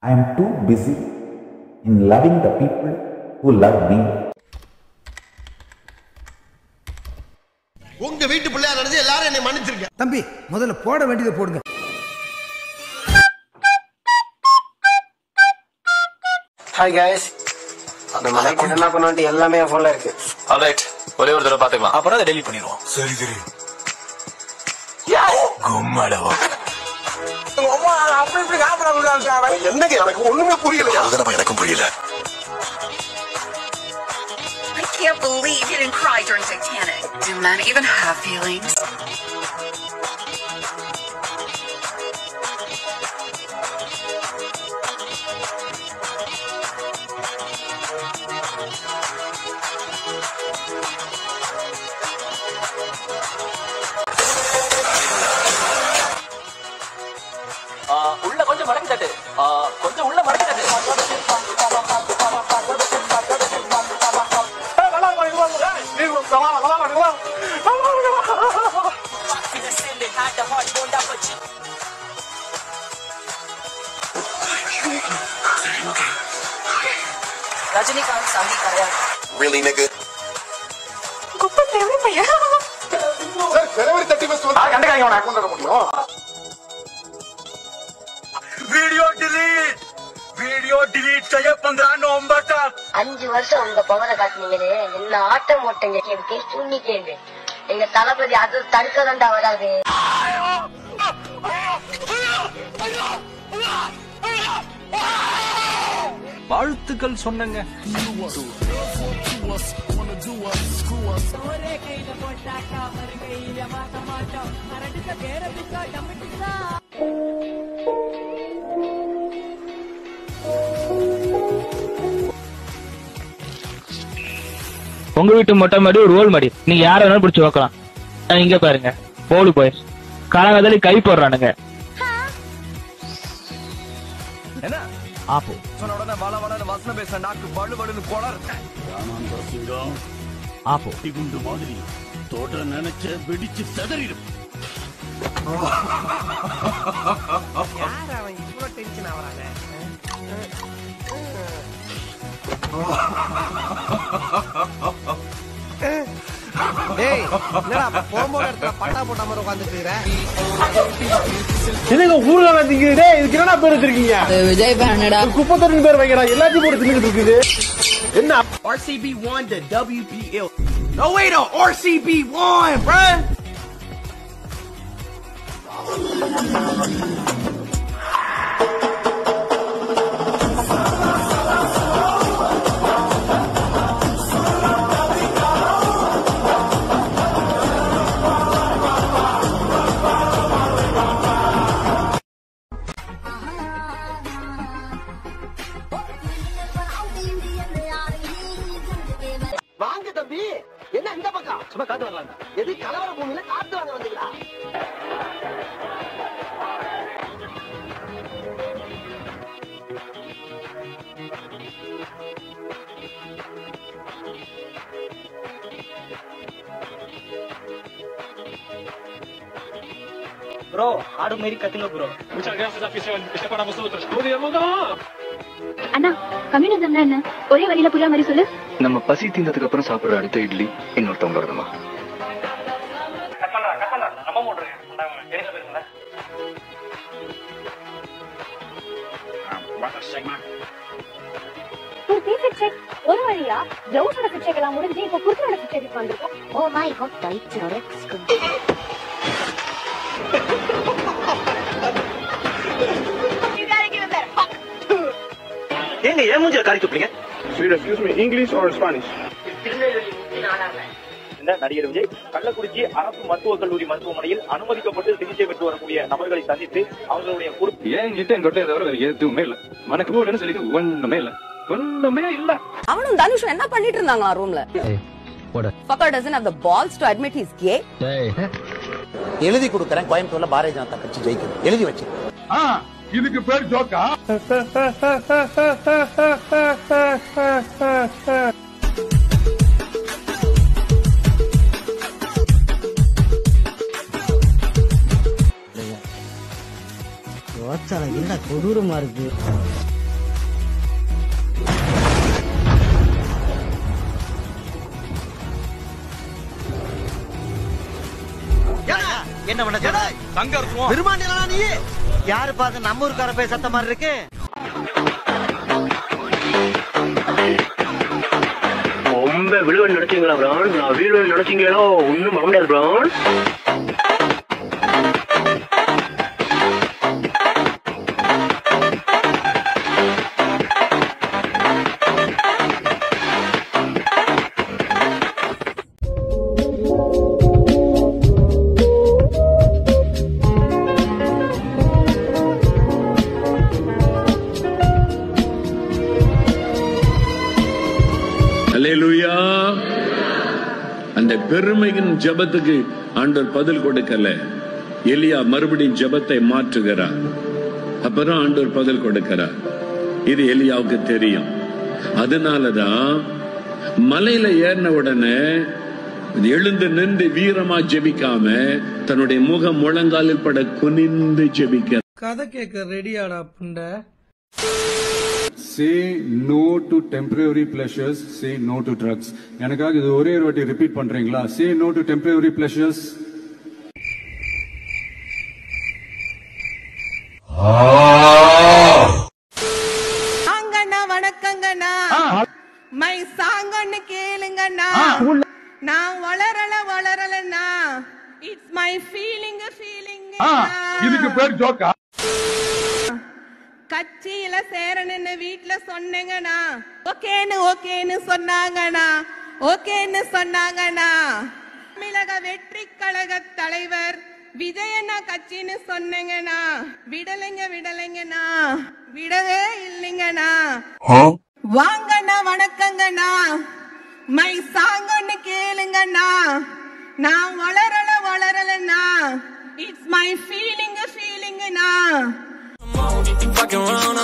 I am too busy in loving the people who love me. உங்க வீட்டு பிள்ளையா நடந்து எல்லாரும் என்னை மன்னிச்சிருக்க. தம்பி முதல்ல போட வேண்டியதை போடுங்க. Hi guys. நம்ம லைக் என்ன பண்ணோம் எல்லாமே ஃபுல்லா இருக்கு. ஆல்ரைட். ஒரே ஒரு தடவை பாத்துக்கலாம். அப்புறம் அதை டெலீட் பண்ணிடுவோம். சரி சரி. கும்மடவா. அப்படி இப்படி காப்பறாங்க. என்னங்க எனக்கு ஒண்ணுமே புரியல. அதுதான் எனக்கும் புரியல. I can't believe you didn't cry during Titanic. Do men even have feelings? உள்ள கொஞ்சம் மடக்கி தட்டு. கொஞ்சம் உள்ள மடக்கி தட்டு. Rajinikanth Sangi Karya. Really nigga? Gupta Devi Bhaiya. Sir, January 31st வந்து கண்டகாங்க அவன அக்கவுண்ட் எடுக்க முடியும். வீடியோ delete செய்ய 15 நவம்பர் तक 5 வருஷம் உங்க பவரை காட்டுனீங்களே என்ன ஆட்டம் ஓட்டங்க கேட்டு சுண்ணிட்டேன். எங்க தளபதி அது தடுக்கதாண்டா வராது. வாழ்த்துக்கள் சொன்னங்க. உங்க வீட்டு மொட்டை மாடி ஒரு ரோல் மாடி, நீங்க யார வேணாலும் பிடிச்சி வைக்கலாம். இங்க பாருங்க போலு போய் காலங்கதலி கை போடுறானுங்க. என்ன ஆப்போ சொன்ன உடனே வள வளன்னு வசனம் பேச நாக்கு வலு வலுன்னு கொளர். ஆப்போ குண்டு மாதிரி தோட்ட நினைச்ச வெடிச்சு செதறிடும். யார் அவன் இவ்வளவு டென்ஷன் ஆவறானே? டேய் என்னடா போம்போட இடத்துல பட்டா போட்ட மாதிரி உட்கார்ந்துட்டு இருக்கற? என்னங்க ஊர்ல வந்தீங்க? டேய் இதுக்கு என்னடா பேர் வச்சிருக்கீங்க? விஜய் ஃபேனடா. குப்பை தொட்டி பேர் வைங்கடா. எல்லாத்தையும் போட்டு தின்னுட்டு இருக்குது. என்ன RCB won the WPL. No wait, RCB won, bruh. வாங்க தம்பி, என்ன இந்த பக்கம்? சும்மா காத்து வரலாம். எது கலவர பூமியில காத்து வாங்க வந்தீங்களா? ப்ரோ ஆடு மாதிரி கத்துங்க ப்ரோ. அண்ணா கம்யூனிசம்னா என்ன? ஒரே வரியில புரியா மாதிரி சொல்லு. நம்ம பசி தீர்ந்ததுக்கு அப்புறம் சாப்பிடுற அடுத்த இட்லி இன்னொருத்தவங்களோடதுமா? ஒரு வழியா ஜவுசோட சிக்ஷைக்கெல்லாம் முடிஞ்சு இப்ப குருத்தோட சிக்ஷைக்கு வந்திருக்கோம். ஓ மை காட் டைட்ஸோட ஏங்க ஏன் மூஞ்சில காரி துப்புறீங்க? Excuse me, English or Spanish? இந்த நடிகர் விஜய் கள்ளக்குறிச்சி அரசு மருத்துவக் கல்லூரி மருத்துவமனையில் அனுமதிக்கப்பட்டு சிகிச்சை பெற்று வரக்கூடிய நபர்களை சந்தித்து அவர்களுடைய என்கிட்ட தவிர எதுவுமே இல்ல. மனக்கு போடுன்னு சொல்லி ஒண்ணுமே இல்ல. ஒண்ணுமே இல்ல. அவனும் தனுஷும் என்ன பண்ணிட்டு இருந்தாங்களா ரூம்ல? Fucker doesn't have the balls to admit he's gay. எழுதி கொடுக்கறேன், கோயம்புத்தூர்ல பாரதிய ஜனதா கட்சி ஜெயிக்கும், எழுதி வச்சு. இதுக்கு பேர் ஜோக்கா? என்ன கொடூரமா இருக்கு. என்ன பண்ண தங்க இருக்கும் பெருமாண்டியா நீ யாரு பாத்து நம்ம ஊருக்கார போய் சத்த மாதிரி இருக்கு. ரொம்ப விழுவன் நினைச்சீங்களா பிரான்? நான் வீழ்வன் நினைச்சீங்களோ? ஒன்னும் பண்ண முடியாது பிரான். அல்லேலூயா. அந்த பெருமையின் ஜெபத்துக்கு ஆண்டவர் பதில் கொடுக்கல. எலியா மறுபடியும் ஜெபத்தை மாற்றுகிறார். அப்புறம் ஆண்டவர் பதில் கொடுக்கிறார். இது எலியாவுக்கு தெரியும். அதனாலதான் மலையில ஏறின உடனே எழுந்து நின்று வீரமா ஜெபிக்காம தன்னுடைய முகம் முழங்காலில் பட குனிந்து ஜெபிக்க. கதை கேட்க ரெடியாடா புண்ட. Say no to temporary pleasures, say no to drugs. எனக்காக இது ஒரே ஒரு வாட்டி ரிப்பீட் பண்றீங்களா? Say no to temporary pleasures. அங்கண்ணா வணக்கங்கண்ணா, மை சாங்கன்னு கேளுங்கண்ணா. நான் வளரலண்ணா, இட்ஸ் மை ஃபீலிங். இதுக்கு பேர் ஜோக்கா? கட்சியில சேரணுன்னு வீட்டுல சொன்னேங்கண்ணா, ஓகேன்னு சொன்னாங்கண்ணா. தமிழக வெற்றி கழக தலைவர் விஜயண்ணா கட்சின்னு சொன்னேங்கண்ணா. விடலைங்கண்ணா, விடவே இல்லைங்கண்ணா. வாங்கண்ணா வணக்கங்கண்ணா, மை சாங்கன்னு கேளுங்கண்ணா. நான் வளரலண்ணா, இட்ஸ் மை ஃபீலிங்ண்ணா. Fucking around,